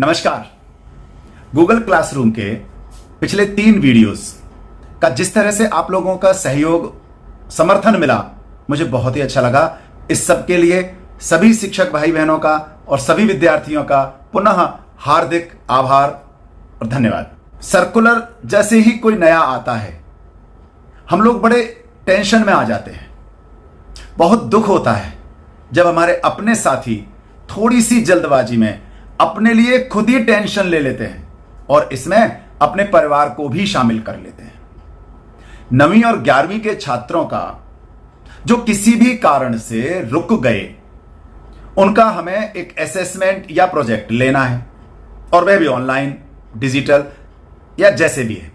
नमस्कार। Google classroom के पिछले 3 वीडियोस का जिस तरह से आप लोगों का सहयोग समर्थन मिला मुझे बहुत ही अच्छा लगा। इस सब के लिए सभी शिक्षक भाई बहनों का और सभी विद्यार्थियों का पुनः हार्दिक आभार और धन्यवाद। सर्कुलर जैसे ही कोई नया आता है हम लोग बड़े टेंशन में आ जाते हैं। बहुत दुख होता है जब हमारे अपने साथी थोड़ी सी जल्दबाजी में अपने लिए खुद ही टेंशन ले लेते हैं और इसमें अपने परिवार को भी शामिल कर लेते हैं। 9वीं और 11वीं के छात्रों का जो किसी भी कारण से रुक गए उनका हमें एक असेसमेंट या प्रोजेक्ट लेना है और वह भी ऑनलाइन, डिजिटल या जैसे भी है,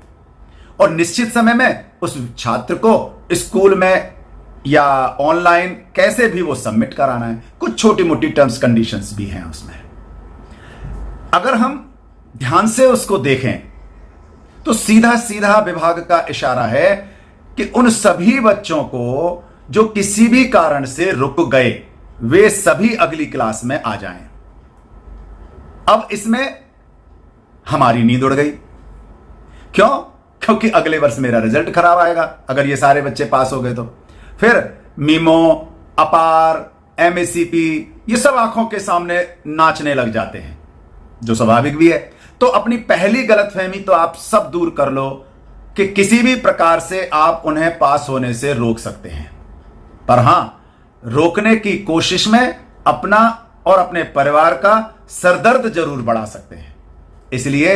और निश्चित समय में उस छात्र को स्कूल में या ऑनलाइन कैसे भी वो सबमिट कराना है। कुछ छोटी मोटी टर्म्स कंडीशंस भी हैं उसमें। अगर हम ध्यान से उसको देखें तो सीधा सीधा विभाग का इशारा है कि उन सभी बच्चों को जो किसी भी कारण से रुक गए वे सभी अगली क्लास में आ जाएं। अब इसमें हमारी नींद उड़ गई। क्यों? क्योंकि अगले वर्ष मेरा रिजल्ट खराब आएगा अगर ये सारे बच्चे पास हो गए तो। फिर मीमो, अपार, एमएसीपी ये सब आंखों के सामने नाचने लग जाते हैं, जो स्वाभाविक भी है। तो अपनी पहली गलतफहमी तो आप सब दूर कर लो कि किसी भी प्रकार से आप उन्हें पास होने से रोक सकते हैं, पर हां, रोकने की कोशिश में अपना और अपने परिवार का सरदर्द जरूर बढ़ा सकते हैं। इसलिए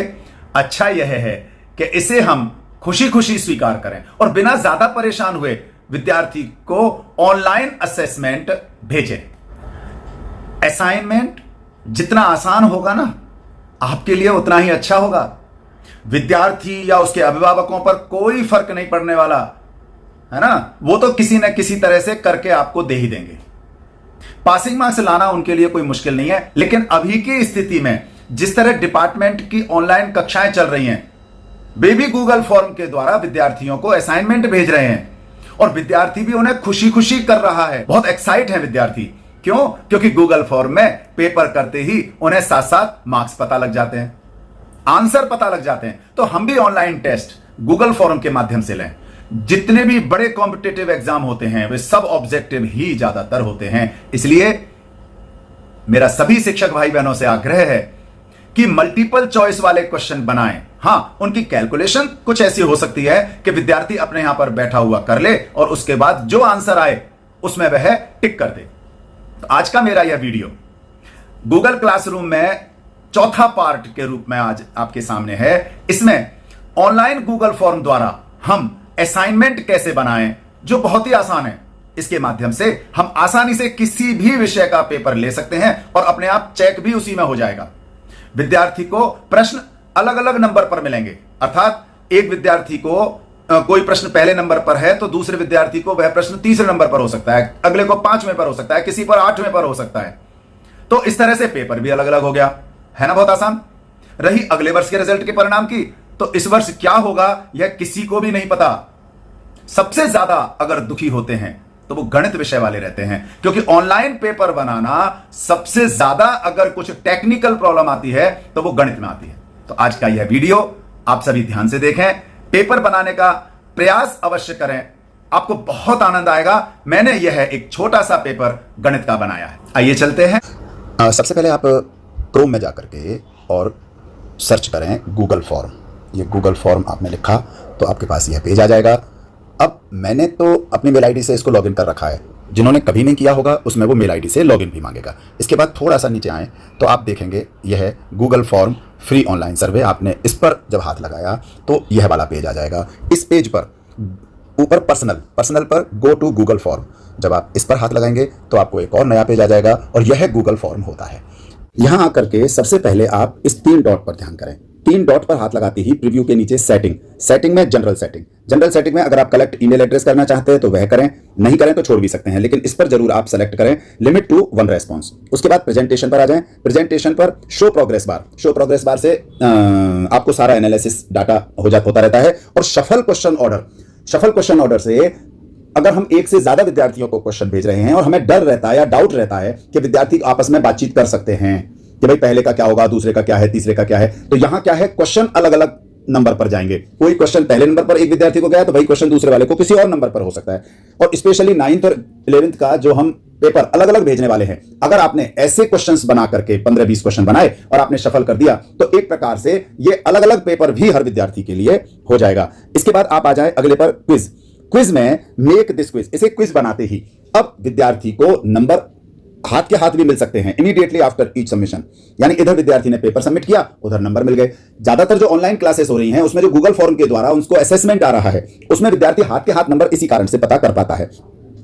अच्छा यह है कि इसे हम खुशी खुशी स्वीकार करें और बिना ज्यादा परेशान हुए विद्यार्थी को ऑनलाइन असेसमेंट भेजें। असाइनमेंट जितना आसान होगा ना आपके लिए उतना ही अच्छा होगा। विद्यार्थी या उसके अभिभावकों पर कोई फर्क नहीं पड़ने वाला है ना, वो तो किसी न किसी तरह से करके आपको दे ही देंगे। पासिंग मार्क्स लाना उनके लिए कोई मुश्किल नहीं है, लेकिन अभी की स्थिति में जिस तरह डिपार्टमेंट की ऑनलाइन कक्षाएं चल रही हैं, वे भी गूगल फॉर्म के द्वारा विद्यार्थियों को असाइनमेंट भेज रहे हैं और विद्यार्थी भी उन्हें खुशी खुशी कर रहा है। बहुत एक्साइट है विद्यार्थी। क्यों? क्योंकि गूगल फॉर्म में पेपर करते ही उन्हें साथ साथ मार्क्स पता लग जाते हैं, आंसर पता लग जाते हैं। तो हम भी ऑनलाइन टेस्ट गूगल फॉर्म के माध्यम से लें। जितने भी बड़े कॉम्पिटिटिव एग्जाम होते हैं वे सब ऑब्जेक्टिव ही ज्यादातर होते हैं। इसलिए मेरा सभी शिक्षक भाई बहनों से आग्रह है कि मल्टीपल चॉइस वाले क्वेश्चन बनाएं। हां, उनकी कैलकुलेशन कुछ ऐसी हो सकती है कि विद्यार्थी अपने यहां पर बैठा हुआ कर ले और उसके बाद जो आंसर आए उसमें वह टिक कर दे। तो आज का मेरा यह वीडियो गूगल क्लासरूम में चौथा पार्ट के रूप में आज आपके सामने है। इसमें ऑनलाइन गूगल फॉर्म द्वारा हम असाइनमेंट कैसे बनाएं, जो बहुत ही आसान है। इसके माध्यम से हम आसानी से किसी भी विषय का पेपर ले सकते हैं और अपने आप चेक भी उसी में हो जाएगा। विद्यार्थी को प्रश्न अलग अलग नंबर पर मिलेंगे, अर्थात एक विद्यार्थी को कोई प्रश्न पहले नंबर पर है तो दूसरे विद्यार्थी को वह प्रश्न तीसरे नंबर पर हो सकता है, अगले को 5वें पर हो सकता है, किसी पर 8वें पर हो सकता है। तो इस तरह से पेपर भी अलग अलग हो गया, है ना। बहुत आसान। रही अगले वर्ष के रिजल्ट के परिणाम की, तो इस वर्ष क्या होगा यह किसी को भी नहीं पता। सबसे ज्यादा अगर दुखी होते हैं तो वो गणित विषय वाले रहते हैं, क्योंकि ऑनलाइन पेपर बनाना सबसे ज्यादा अगर कुछ टेक्निकल प्रॉब्लम आती है तो वो गणित में आती है। तो आज का यह वीडियो आप सभी ध्यान से देखें, पेपर बनाने का प्रयास अवश्य करें, आपको बहुत आनंद आएगा। मैंने यह एक छोटा सा पेपर गणित का बनाया है। आइए चलते हैं। सबसे पहले आप क्रोम में जाकर के और सर्च करें गूगल फॉर्म। ये गूगल फॉर्म आपने लिखा तो आपके पास यह पेज आ जाएगा। अब मैंने तो अपनी मेल आईडी से इसको लॉगिन कर रखा है, जिन्होंने कभी नहीं किया होगा उसमें वो मेल आईडी से लॉगिन भी मांगेगा। इसके बाद थोड़ा सा नीचे आएँ तो आप देखेंगे यह है Google form free online survey. आपने इस पर जब हाथ लगाया तो यह वाला पेज आ जाएगा। इस पेज पर ऊपर पर्सनल पर गो टू गूगल फॉर्म, जब आप इस पर हाथ लगाएंगे तो आपको एक और नया पेज आ जाएगा और यह गूगल फॉर्म होता है। यहां आकर के सबसे पहले आप इस 3 डॉट पर ध्यान करें। 3 डॉट पर हाथ लगाते ही प्रीव्यू के नीचे सेटिंग में जनरल सेटिंग में अगर आप कलेक्ट ईमेल एड्रेस करना चाहते हैं तो वह करें, नहीं करें तो छोड़ भी सकते हैं, लेकिन इस पर जरूर आप सेलेक्ट करें लिमिट टू 1 रेस्पॉन्स। उसके बाद प्रेजेंटेशन पर आ जाएं। प्रेजेंटेशन पर शो प्रोग्रेस बार से आपको सारा एनालिसिस डाटा होता रहता है। और शफल क्वेश्चन ऑर्डर से अगर हम एक से ज्यादा विद्यार्थियों को क्वेश्चन भेज रहे हैं और हमें डर रहता है या डाउट रहता है कि विद्यार्थी आपस में बातचीत कर सकते हैं कि भाई पहले का क्या होगा, दूसरे का क्या है, तीसरे का क्या है। तो यहां क्या है, क्वेश्चन अलग अलग नंबर पर जाएंगे। कोई क्वेश्चन पहले नंबर पर एक विद्यार्थी को गया तो वही क्वेश्चन दूसरे वाले को किसी और नंबर पर हो सकता है। और स्पेशली 9th और 11th का जो हम पेपर अलग अलग भेजने वाले हैं, अगर आपने ऐसे क्वेश्चंस बना करके 15-20 क्वेश्चन बनाए और आपने सफल कर दिया तो एक प्रकार से ये अलग अलग पेपर भी हर विद्यार्थी के लिए हो जाएगा। इसके बाद आप आ जाए अगले पर, क्विज। क्विज में मेक दिस क्विज, इसे क्विज बनाते ही अब विद्यार्थी को नंबर हाथ के हाथ भी मिल सकते हैं इमीडिएटली आफ्टर ईच सबमिशन। यानी इधर विद्यार्थी ने पेपर सबमिट किया, उधर नंबर मिल गए। ज्यादातर जो ऑनलाइन क्लासेस हो रही हैं उसमें जो गूगल फॉर्म के द्वारा उनको असेसमेंट आ रहा है, उसमें विद्यार्थी हाथ के हाथ नंबर इसी कारण से पता कर पाता है।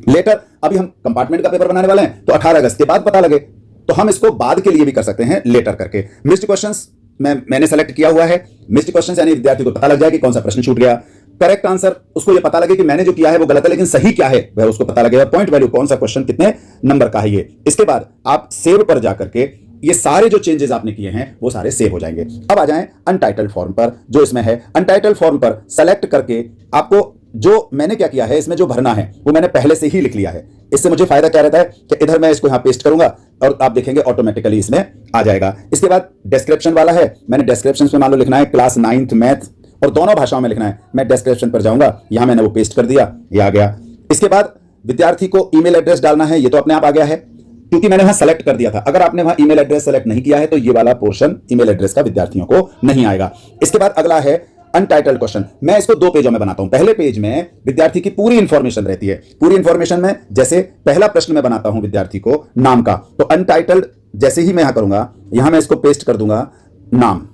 लेटर, अभी हम कंपार्टमेंट का पेपर बनाने वाले हैं तो 18 अगस्त के बाद पता लगे, तो हम इसको बाद के लिए भी कर सकते हैं लेटर करके। मिस्ड क्वेश्चंस मैंने सेलेक्ट किया हुआ है। मिस्ड क्वेश्चंस यानी विद्यार्थी को पता लग जाए कि कौन सा प्रश्न छूट गया। करेक्ट आंसर, उसको ये पता लगे कि मैंने जो किया है वो गलत है लेकिन सही क्या है वह उसको पता लगेगा। पॉइंट वैल्यू, कौन सा क्वेश्चन कितने नंबर का है ये। इसके बाद आप सेव पर जाकर के ये सारे जो चेंजेस आपने किए हैं वो सारे सेव हो जाएंगे। अब आ जाएं अनटाइटल्ड फॉर्म पर, जो इसमें है अनटाइटल्ड फॉर्म पर सेलेक्ट करके आपको जो मैंने क्या किया है, इसमें जो भरना है वो मैंने पहले से ही लिख लिया है। इससे मुझे फायदा क्या रहता है कि इधर मैं इसको यहां पेस्ट करूंगा और आप देखेंगे ऑटोमेटिकली इसमें आ जाएगा। इसके बाद डिस्क्रिप्शन वाला है, मैंने डिस्क्रिप्शन में मान लो लिखना है क्लास 9th मैथ, और दोनों भाषाओं में लिखना है। मैं डिस्क्रिप्शन पर जाऊंगा, यहां मैंने वो पेस्ट कर दिया, ये आ गया। इसके बाद विद्यार्थी को ईमेल एड्रेस डालना है, ये तो अपने आप आ गया है क्योंकि मैंने वहां सेलेक्ट कर दिया था। अगर आपने वहां ईमेल एड्रेस सेलेक्ट नहीं किया है तो ये वाला पोर्शन ईमेल एड्रेस का विद्यार्थियों को नहीं आएगा। इसके बाद अगला है अनटाइटल्ड क्वेश्चन। मैं इसको 2 पेजों में बनाता हूं। पहले पेज में विद्यार्थी की पूरी इंफॉर्मेशन रहती है। पूरी इंफॉर्मेशन में जैसे पहला प्रश्न में बनाता हूं विद्यार्थी को नाम का, तो अनटाइटल्ड जैसे ही मैं यहां करूंगा, यहां मैं इसको पेस्ट कर दूंगा नाम।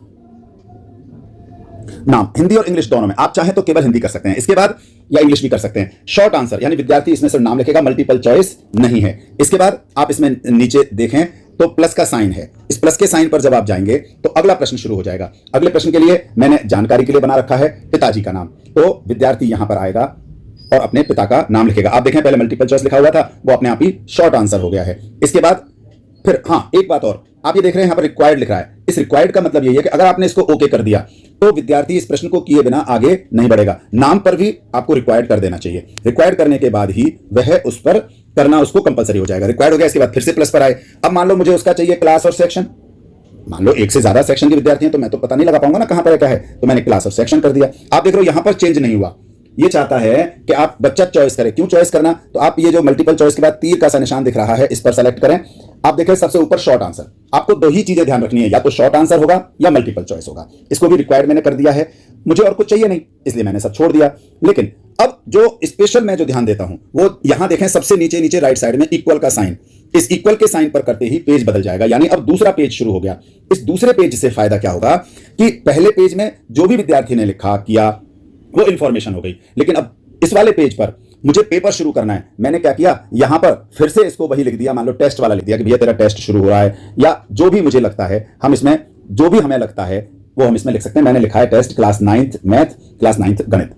नाम हिंदी और इंग्लिश दोनों में, आप चाहें तो केवल हिंदी कर सकते हैं, इसके बाद या इंग्लिश भी कर सकते हैं। शॉर्ट आंसर यानी विद्यार्थी इसमें सिर्फ नाम लिखेगा, मल्टीपल चॉइस नहीं है। इसके बाद आप इसमें नीचे देखें तो प्लस का साइन है, इस प्लस के साइन पर जब आप जाएंगे तो अगला प्रश्न शुरू हो जाएगा। अगले प्रश्न के लिए मैंने जानकारी के लिए बना रखा है पिताजी का नाम, तो विद्यार्थी यहां पर आएगा और अपने पिता का नाम लिखेगा। आप देखें पहले मल्टीपल चॉइस लिखा हुआ था, वो अपने आप ही शॉर्ट आंसर हो गया है। इसके बाद फिर हाँ एक बात और, आप ये देख रहे हैं यहां पर रिक्वायर्ड लिख रहा है। इस रिक्वायर्ड का मतलब यही है कि अगर आपने इसको ओके कर दिया तो विद्यार्थी इस प्रश्न को किए बिना आगे नहीं बढ़ेगा। नाम पर भी आपको रिक्वायर्ड कर देना चाहिए। रिक्वायर्ड करने के बाद ही वह उस पर करना उसको कंपलसरी हो जाएगा। रिक्वायर्ड हो गया, इसके बाद फिर से प्लस पर आए। अब मान लो मुझे उसका चाहिए क्लास और सेक्शन, मान लो एक से ज्यादा सेक्शन के विद्यार्थी हैं तो मैं तो पता नहीं लगा पाऊंगा ना कहां पर क्या है, तो मैंने क्लास और सेक्शन कर दिया। आप देख रहे हो यहां पर चेंज नहीं हुआ। ये चाहता है कि आप बच्चा चॉइस करें। क्यों चॉइस करना, तो आप ये जो मल्टीपल चॉइस के बाद तीर का सा निशान दिख रहा है इस पर सेलेक्ट करें। आप देखें सबसे ऊपर शॉर्ट आंसर, आपको 2 ही चीजें ध्यान रखनी है, या तो शॉर्ट आंसर होगा या मल्टीपल चॉइस होगा। इसको भी रिक्वायर्ड मैंने कर दिया है, मुझे और कुछ चाहिए नहीं इसलिए मैंने सब छोड़ दिया। लेकिन अब जो स्पेशल मैं जो ध्यान देता हूं वो यहां देखें सबसे नीचे नीचे राइट साइड में इक्वल का साइन, इस इक्वल के साइन पर करते ही पेज बदल जाएगा, यानी अब दूसरा पेज शुरू हो गया। इस दूसरे पेज से फायदा क्या होगा कि पहले पेज में जो भी विद्यार्थी ने लिखा किया वो इंफॉर्मेशन हो गई, लेकिन अब इस वाले पेज पर मुझे पेपर शुरू करना है। मैंने क्या किया, यहां पर फिर से इसको वही लिख दिया, मान लो टेस्ट वाला लिख दिया कि भैया तेरा टेस्ट शुरू हो रहा है, या जो भी मुझे लगता है हम इसमें जो भी हमें लगता है वो हम इसमें लिख सकते हैं। मैंने लिखा है test class 9th math, class 9th गणित।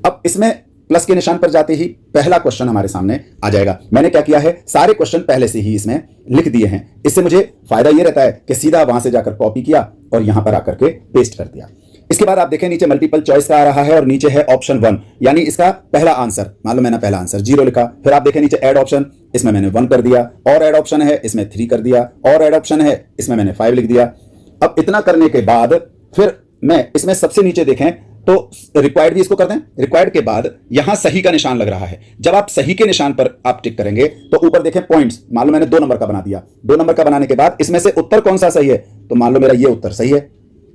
अब इसमें प्लस के निशान पर जाते ही पहला क्वेश्चन हमारे सामने आ जाएगा। मैंने क्या किया है, सारे क्वेश्चन पहले से ही इसमें लिख दिए हैं। इससे मुझे फायदा यह रहता है कि सीधा वहां से जाकर कॉपी किया और यहां पर आकर के पेस्ट कर दिया। इसके बाद आप देखें नीचे मल्टीपल चॉइस का आ रहा है और नीचे है ऑप्शन 1, यानी इसका पहला आंसर, मान लो मैंने पहला आंसर 0 लिखा। फिर आप देखें नीचे ऐड ऑप्शन, इसमें मैंने 1 कर दिया, और ऐड ऑप्शन है इसमें 3 कर दिया, और ऐड ऑप्शन है इसमें मैंने 5 लिख दिया। अब इतना करने के बाद फिर मैं इसमें सबसे नीचे देखें तो रिक्वायर्ड भी इसको कर दें। रिक्वायर्ड के बाद यहां सही का निशान लग रहा है, जब आप सही के निशान पर आप टिक करेंगे तो ऊपर देखें पॉइंट्स, मान लो मैंने 2 नंबर का बना दिया। 2 नंबर का बनाने के बाद इसमें से उत्तर कौन सा सही है, तो मान लो मेरा ये उत्तर सही है,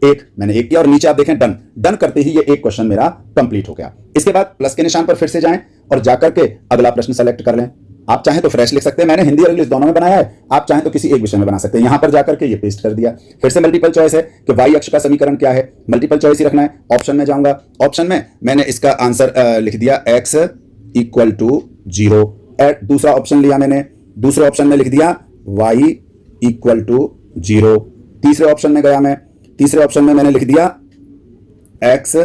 1 मैंने 1 किया, और नीचे आप देखें डन। डन करते ही ये एक क्वेश्चन मेरा कंप्लीट हो गया। इसके बाद प्लस के निशान पर फिर से जाएं और जाकर के अगला प्रश्न सेलेक्ट कर लें। आप चाहें तो फ्रेश लिख सकते हैं, मैंने हिंदी और इंग्लिश दोनों में बनाया है, आप चाहें तो किसी एक विषय में बना सकते हैं। यहां पर जाकर के ये पेस्ट कर दिया। फिर से मल्टीपल चॉइस है कि वाई अक्ष का समीकरण क्या है, मल्टीपल चॉइस ही रखना है। ऑप्शन में जाऊंगा, ऑप्शन में मैंने इसका आंसर लिख दिया x = 0। दूसरा ऑप्शन लिया मैंने, दूसरे ऑप्शन में लिख दिया y = 0। तीसरे ऑप्शन में गया मैं, तीसरे ऑप्शन में मैंने लिख दिया x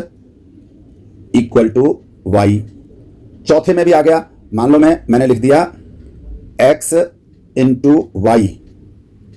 = y। चौथे में भी आ गया, मान लो मैंने लिख दिया x × y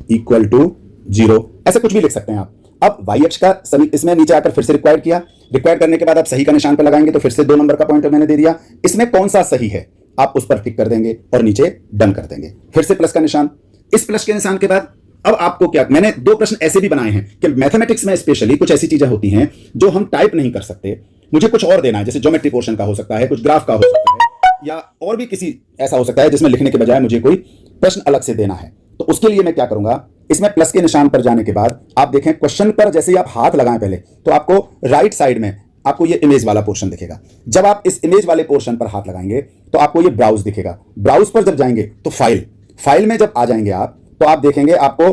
= 0। ऐसे कुछ भी लिख सकते हैं आप। अब y अक्ष का इसमें नीचे आकर फिर से रिक्वायर्ड किया। रिक्वायर्ड करने के बाद आप सही का निशान पर लगाएंगे तो फिर से 2 नंबर का पॉइंटर मैंने दे दिया। इसमें कौन सा सही है आप उस पर टिक कर देंगे और नीचे डन कर देंगे। फिर से प्लस का निशान, इस प्लस के निशान के बाद अब आपको क्या, मैंने 2 प्रश्न ऐसे भी बनाए हैं कि मैथमेटिक्स में स्पेशली कुछ ऐसी चीजें होती हैं जो हम टाइप नहीं कर सकते, मुझे कुछ और देना है, जैसे ज्योमेट्री पोर्शन का हो सकता है, कुछ ग्राफ का हो सकता है, या और भी किसी ऐसा हो सकता है जिसमें लिखने के बजाय मुझे कोई प्रश्न अलग से देना है। तो उसके लिए मैं क्या करूंगा, इसमें प्लस के निशान पर जाने के बाद आप देखें क्वेश्चन पर जैसे ही आप हाथ लगाएं पहले, तो आपको राइट साइड में आपको ये इमेज वाला पोर्शन दिखेगा। जब आप इस इमेज वाले पोर्शन पर हाथ लगाएंगे तो आपको ये ब्राउज दिखेगा। ब्राउज पर जब जाएंगे तो फाइल में जब आ जाएंगे आप, तो आप देखेंगे आपको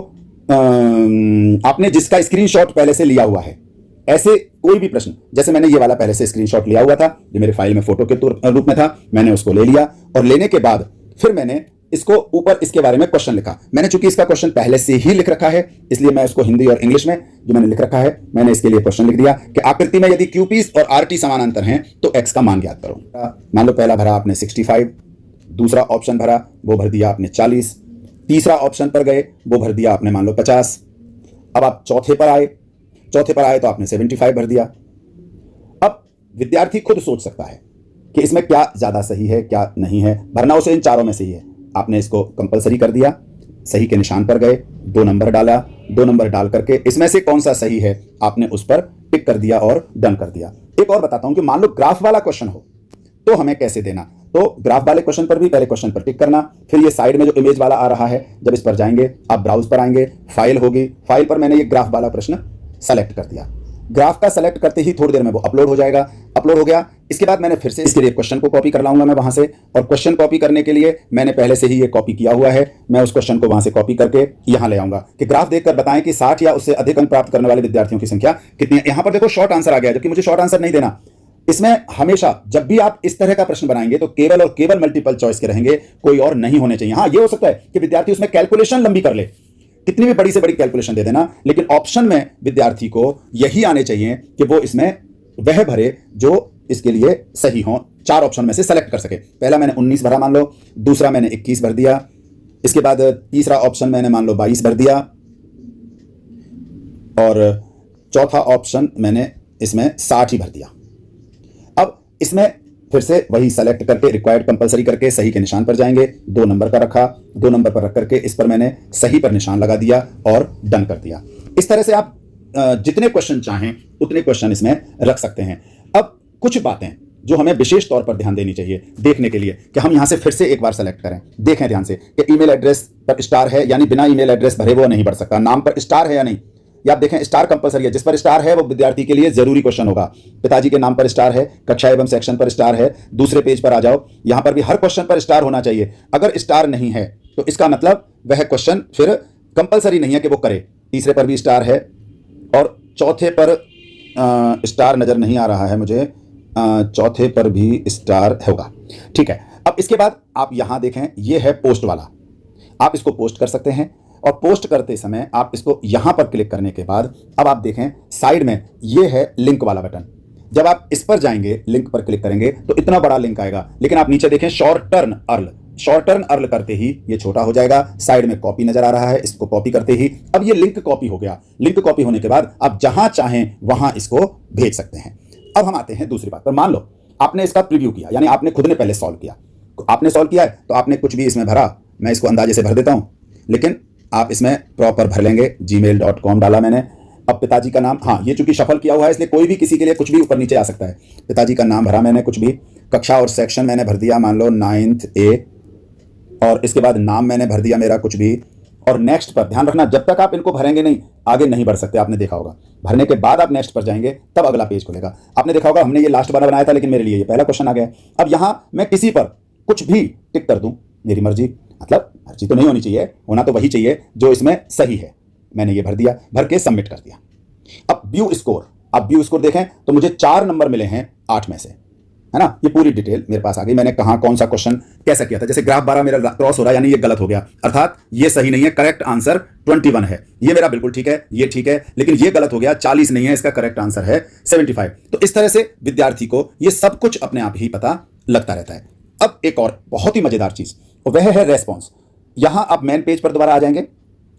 आपने जिसका स्क्रीनशॉट पहले से लिया हुआ है, ऐसे कोई भी प्रश्न, जैसे मैंने ये वाला पहले से स्क्रीनशॉट लिया हुआ था, ये मेरे फाइल में फोटो के रूप में था, मैंने उसको ले लिया और लेने के बाद फिर मैंने इसको ऊपर इसके बारे में क्वेश्चन लिखा। मैंने चूंकि इसका क्वेश्चन पहले से ही लिख रखा है, इसलिए मैं इसको हिंदी और इंग्लिश में जो मैंने लिख रखा है, मैंने इसके लिए क्वेश्चन लिख दिया कि आकृति में यदि क्यूपीस और आरटी समानांतर हैं तो एक्स का मान ज्ञात करो। मान लो पहला भरा आपने 65, दूसरा ऑप्शन भरा वो भर दिया आपने 40, तीसरा ऑप्शन पर गए वो भर दिया आपने मान लो 50। अब आप चौथे पर आए तो आपने 75 भर दिया। अब विद्यार्थी खुद सोच सकता है कि इसमें क्या ज्यादा सही है क्या नहीं है, भरना उसे इन चारों में सही है। आपने इसको कंपलसरी कर दिया, सही के निशान पर गए, 2 नंबर डाला, 2 नंबर डाल करके इसमें से कौन सा सही है आपने उस पर टिक कर दिया और डन कर दिया। एक और बताता हूं कि मान लो ग्राफ वाला क्वेश्चन हो तो हमें कैसे देना। तो ग्राफ वाले क्वेश्चन पर भी पहले क्वेश्चन पर टिक करना, फिर ये साइड में जो इमेज वाला आ रहा है, जब इस पर जाएंगे आप ब्राउज पर आएंगे, फाइल होगी, फाइल पर मैंने ये ग्राफ वाला प्रश्न सेलेक्ट कर दिया। ग्राफ का सेलेक्ट करते ही थोड़ी देर में वो अपलोड हो जाएगा। अपलोड हो गया, इसके बाद मैंने फिर से इसके लिए क्वेश्चन को कॉपी कर लाऊंगा मैं वहां से, और क्वेश्चन कॉपी करने के लिए मैंने पहले से ही ये कॉपी किया हुआ है, मैं उस क्वेश्चन को वहां से कॉपी करके यहां ले आऊंगा कि ग्राफ देखकर बताएं कि 60 या उससे अधिक अंक प्राप्त करने वाले विद्यार्थियों की संख्या कितनी है। यहां पर देखो शॉर्ट आंसर आ गया, जबकि मुझे शॉर्ट आंसर नहीं देना। इसमें हमेशा जब भी आप इस तरह का प्रश्न बनाएंगे तो केवल और केवल मल्टीपल चॉइस के रहेंगे, कोई और नहीं होने चाहिए। हाँ, ये हो सकता है कि विद्यार्थी उसमें कैलकुलेशन लंबी कर ले, कितनी भी बड़ी से बड़ी कैलकुलेशन दे देना, लेकिन ऑप्शन में विद्यार्थी को यही आने चाहिए कि वो इसमें वह भरे जो इसके लिए सही हो, 4 ऑप्शन में से सेलेक्ट कर सके। पहला मैंने 19 भरा मान लो, दूसरा मैंने 21 भर दिया, इसके बाद तीसरा ऑप्शन मैंने मान लो 22 भर दिया, और चौथा ऑप्शन मैंने इसमें 60 ही भर दिया। अब इसमें फिर से वही सेलेक्ट करके रिक्वायर्ड कंपलसरी करके सही के निशान पर जाएंगे, 2 नंबर का रखा, 2 नंबर पर रख करके इस पर मैंने सही पर निशान लगा दिया और डन कर दिया। इस तरह से आप जितने क्वेश्चन चाहें उतने क्वेश्चन इसमें रख सकते हैं। अब कुछ बातें जो हमें विशेष तौर पर ध्यान देनी चाहिए देखने के लिए कि हम यहां से फिर से एक बार सेलेक्ट करें, देखें ध्यान से कि ईमेल एड्रेस पर स्टार है, यानी बिना ईमेल एड्रेस भरे वो नहीं बढ़ सकता। नाम पर स्टार है या नहीं, या आप देखें स्टार कंपलसरी है, जिस पर स्टार है वो विद्यार्थी के लिए जरूरी क्वेश्चन होगा। पिताजी के नाम पर स्टार है, कक्षा एवं सेक्शन पर स्टार है, दूसरे पेज पर आ जाओ, यहां पर भी हर क्वेश्चन पर स्टार होना चाहिए। अगर स्टार नहीं है तो इसका मतलब वह क्वेश्चन फिर कंपलसरी नहीं है कि वो करे। तीसरे पर भी स्टार है और चौथे पर स्टार नजर नहीं आ रहा है मुझे, चौथे पर भी स्टार होगा, ठीक है। अब इसके बाद आप यहां देखें, ये है पोस्ट वाला, आप इसको पोस्ट कर सकते हैं, और पोस्ट करते समय आप इसको यहां पर क्लिक करने के बाद अब आप देखें साइड में ये है लिंक वाला बटन। जब आप इस पर जाएंगे, लिंक पर क्लिक करेंगे तो इतना बड़ा लिंक आएगा, लेकिन आप नीचे देखें शॉर्ट टर्न अर्ल करते ही ये छोटा हो जाएगा। साइड में कॉपी नजर आ रहा है, इसको कॉपी करते ही अब ये लिंक कॉपी हो गया। लिंक कॉपी होने के बाद आप जहां चाहें वहां इसको भेज सकते हैं। अब हम आते हैं दूसरी बात पर। मान लो आपने इसका प्रीव्यू किया, यानी आपने खुद ने पहले सॉल्व किया, आपने सॉल्व किया है तो आपने कुछ भी इसमें भरा, मैं इसको अंदाजे से भर देता हूं, लेकिन आप इसमें प्रॉपर भर लेंगे। gmail.com डाला मैंने। अब पिताजी का नाम, हाँ ये चूंकि शफल किया हुआ है इसलिए कोई भी किसी के लिए कुछ भी ऊपर नीचे आ सकता है। पिताजी का नाम भरा मैंने कुछ भी, कक्षा और सेक्शन मैंने भर दिया मान लो 9th A, और इसके बाद नाम मैंने भर दिया मेरा कुछ भी, और नेक्स्ट पर ध्यान रखना जब तक आप इनको भरेंगे नहीं आगे नहीं बढ़ सकते, आपने देखा होगा। भरने के बाद आप नेक्स्ट पर जाएंगे तब अगला पेज खुलेगा। आपने देखा होगा हमने ये लास्ट वाला बनाया था, लेकिन मेरे लिए ये पहला क्वेश्चन आ गया। अब यहां मैं किसी पर कुछ भी टिक कर दूं, मेरी मर्जी, मतलब मर्जी तो नहीं होनी चाहिए, होना तो वही चाहिए जो इसमें सही है। मैंने ये भर दिया, भर के सबमिट कर दिया। अब व्यू स्कोर, अब व्यू स्कोर देखें तो मुझे 4 नंबर मिले हैं 8 में से, है ना। ये पूरी डिटेल मेरे पास आ गई, मैंने कहां कौन सा क्वेश्चन कैसा किया था। जैसे ग्राफ 12 मेरा क्रॉस हो रहा है, यानी ये गलत हो गया, अर्थात ये सही नहीं है। करेक्ट आंसर 21 है, ये मेरा बिल्कुल ठीक है, ये ठीक है, लेकिन ये गलत हो गया, 40 नहीं है, इसका करेक्ट आंसर है 75। तो इस तरह से विद्यार्थी को ये सब कुछ अपने आप ही पता लगता रहता है। अब एक और बहुत ही मजेदार चीज, वह है रेस्पॉन्स। यहां आप मेन पेज पर दोबारा आ जाएंगे,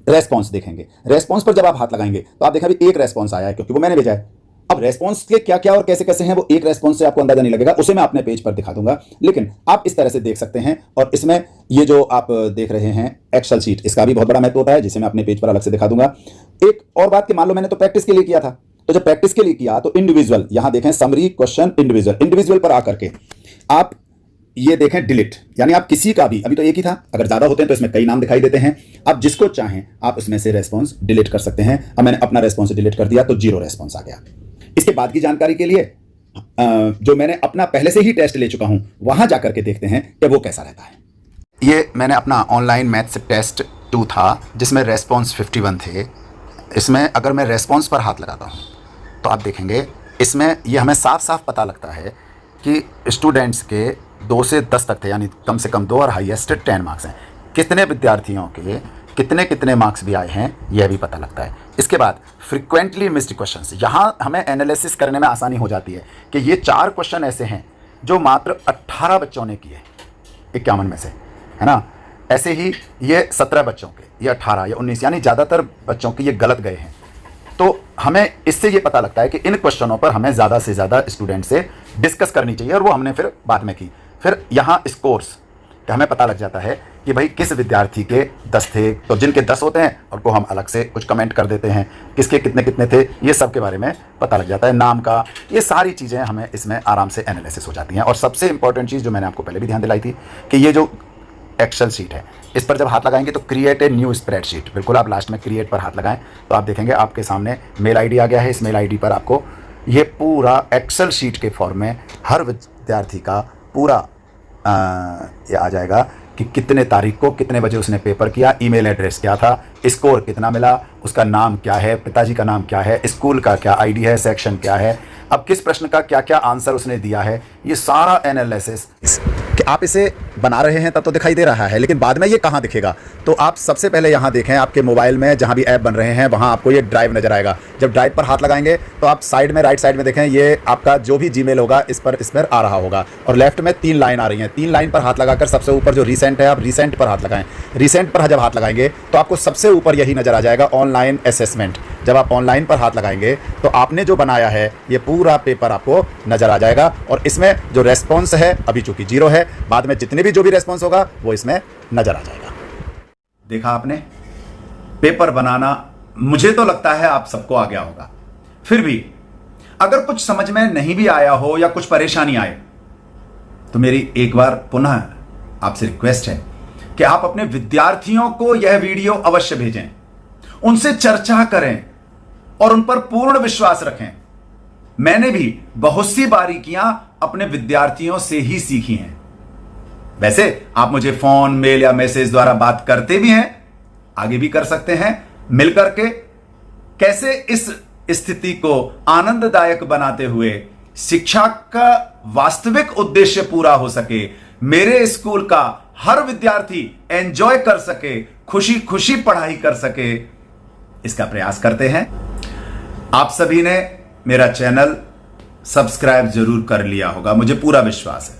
रेस्पॉन्स देखेंगे। रेस्पॉन्स पर जब आप हाथ लगाएंगे तो आप देखें अभी एक रेस्पॉन्स आया है क्योंकि वो मैंने भेजा है। अब रेस्पॉन्स के क्या क्या और कैसे कैसे हैं वो एक रेस्पॉन्स से आपको अंदाजा नहीं लगेगा, उसे मैं अपने पेज पर दिखा दूंगा। लेकिन आप इस तरह से देख सकते हैं। और इसमें ये जो आप देख रहे हैं एक्सेल शीट, इसका भी बहुत बड़ा महत्व होता है, जिसे मैं अपने पेज पर अलग से दिखा दूंगा। एक और बात कि मान लो मैंने तो प्रैक्टिस के लिए किया था, तो जब प्रैक्टिस के लिए किया तो इंडिविजुअल, यहां देखें समरी क्वेश्चन इंडिविजुअल पर आकर के आप ये देखें डिलीट, यानी आप किसी का भी, अभी तो एक ही था, अगर ज्यादा होते हैं तो इसमें कई नाम दिखाई देते हैं, आप जिसको चाहें आप उसमें से रेस्पॉन्स डिलीट कर सकते हैं। अब मैंने अपना रेस्पॉन्स डिलीट कर दिया तो 0 रेस्पॉन्स आ गया। इसके बाद की जानकारी के लिए जो मैंने अपना पहले से ही टेस्ट ले चुका हूं वहां जाकर के देखते हैं कि वो कैसा रहता है। ये मैंने अपना ऑनलाइन मैथ्स टेस्ट 2 था जिसमें रेस्पॉन्स 51 थे। इसमें अगर मैं रेस्पॉन्स पर हाथ लगाता हूं तो आप देखेंगे इसमें ये हमें साफ साफ पता लगता है कि स्टूडेंट्स के 2 से 10 तक थे, यानी कम से कम 2 और हाईएस्ट 10 मार्क्स हैं। कितने विद्यार्थियों के कितने मार्क्स भी आए हैं यह भी पता लगता है। इसके बाद फ्रीक्वेंटली मिस्ड क्वेश्चंस, यहाँ हमें एनालिसिस करने में आसानी हो जाती है कि ये 4 क्वेश्चन ऐसे हैं जो मात्र 18 बच्चों ने किए 51 में से, है ना। ऐसे ही ये 17 बच्चों के, ये 18 या 19, यानी ज़्यादातर बच्चों के ये गलत गए हैं। तो हमें इससे ये पता लगता है कि इन क्वेश्चनों पर हमें ज़्यादा से ज़्यादा स्टूडेंट से डिस्कस करनी चाहिए, और वो हमने फिर बाद में की। फिर यहाँ स्कोर्स कि हमें पता लग जाता है कि भाई किस विद्यार्थी के 10 थे, तो जिनके 10 होते हैं उनको हम अलग से कुछ कमेंट कर देते हैं, किसके कितने थे, ये सब के बारे में पता लग जाता है, नाम का, ये सारी चीज़ें हमें इसमें आराम से एनालिसिस हो जाती हैं। और सबसे इंपॉर्टेंट चीज़ जो मैंने आपको पहले भी ध्यान दिलाई थी कि ये जो एक्सेल शीट है, इस पर जब हाथ लगाएंगे तो क्रिएट ए न्यू स्प्रेडशीट, बिल्कुल आप लास्ट में क्रिएट पर हाथ लगाएं तो आप देखेंगे आपके सामने मेल आईडी आ गया है। इस मेल आईडी पर आपको ये पूरा एक्सेल शीट के फॉर्म में हर विद्यार्थी का पूरा ये आ जाएगा कि कितने तारीख को कितने बजे उसने पेपर किया, ईमेल एड्रेस क्या था, स्कोर कितना मिला, उसका नाम क्या है, पिताजी का नाम क्या है, स्कूल का क्या आईडी है, सेक्शन क्या है, अब किस प्रश्न का क्या क्या आंसर उसने दिया है, ये सारा एनालिसिस कि आप इसे बना रहे हैं तब तो दिखाई दे रहा है, लेकिन बाद में ये कहाँ दिखेगा। तो आप सबसे पहले यहाँ देखें, आपके मोबाइल में जहाँ भी ऐप बन रहे हैं वहाँ आपको ये ड्राइव नजर आएगा। जब ड्राइव पर हाथ लगाएंगे तो आप साइड में, राइट साइड में देखें, ये आपका जो भी जीमेल होगा इस पर आ रहा होगा, और लेफ्ट में 3 लाइन आ रही हैं। 3 लाइन पर हाथ लगाकर सबसे ऊपर जो रिसेंट है, आप रिसेंट पर हाथ लगाएं। रिसेंट पर जब हाथ लगाएंगे तो आपको सबसे ऊपर यही नजर आ जाएगा, ऑनलाइन असेसमेंट। जब आप ऑनलाइन पर हाथ लगाएंगे तो आपने जो बनाया है ये पूरा पेपर आपको नजर आ जाएगा, और इसमें जो रेस्पॉन्स है अभी चूंकि 0 है, बाद में जितने भी जो भी रेस्पॉन्स होगा वो इसमें नजर आ जाएगा। देखा आपने, पेपर बनाना मुझे तो लगता है आप सबको आ गया होगा। फिर भी अगर कुछ समझ में नहीं भी आया हो या कुछ परेशानी आए तो मेरी एक बार पुनः आपसे रिक्वेस्ट है कि आप अपने विद्यार्थियों को यह वीडियो अवश्य भेजें, उनसे चर्चा करें और उन पर पूर्ण विश्वास रखें। मैंने भी बहुत सी बारीकियां अपने विद्यार्थियों से ही सीखी हैं। वैसे आप मुझे फोन, मेल या मैसेज द्वारा बात करते भी हैं, आगे भी कर सकते हैं। मिलकर के कैसे इस स्थिति को आनंददायक बनाते हुए शिक्षा का वास्तविक उद्देश्य पूरा हो सके, मेरे स्कूल का हर विद्यार्थी एंजॉय कर सके, खुशी खुशी पढ़ाई कर सके, इसका प्रयास करते हैं। आप सभी ने मेरा चैनल सब्सक्राइब जरूर कर लिया होगा, मुझे पूरा विश्वास है।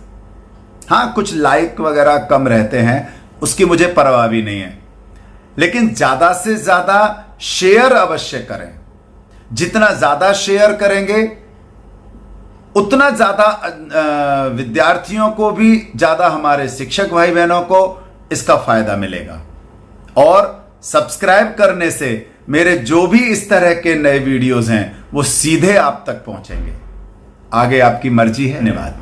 हाँ, कुछ लाइक वगैरह कम रहते हैं, उसकी मुझे परवाह भी नहीं है, लेकिन ज्यादा से ज्यादा शेयर अवश्य करें। जितना ज्यादा शेयर करेंगे उतना ज्यादा विद्यार्थियों को भी, ज्यादा हमारे शिक्षक भाई बहनों को इसका फायदा मिलेगा। और सब्सक्राइब करने से मेरे जो भी इस तरह के नए वीडियोस हैं वो सीधे आप तक पहुंचेंगे। आगे आपकी मर्जी है। धन्यवाद।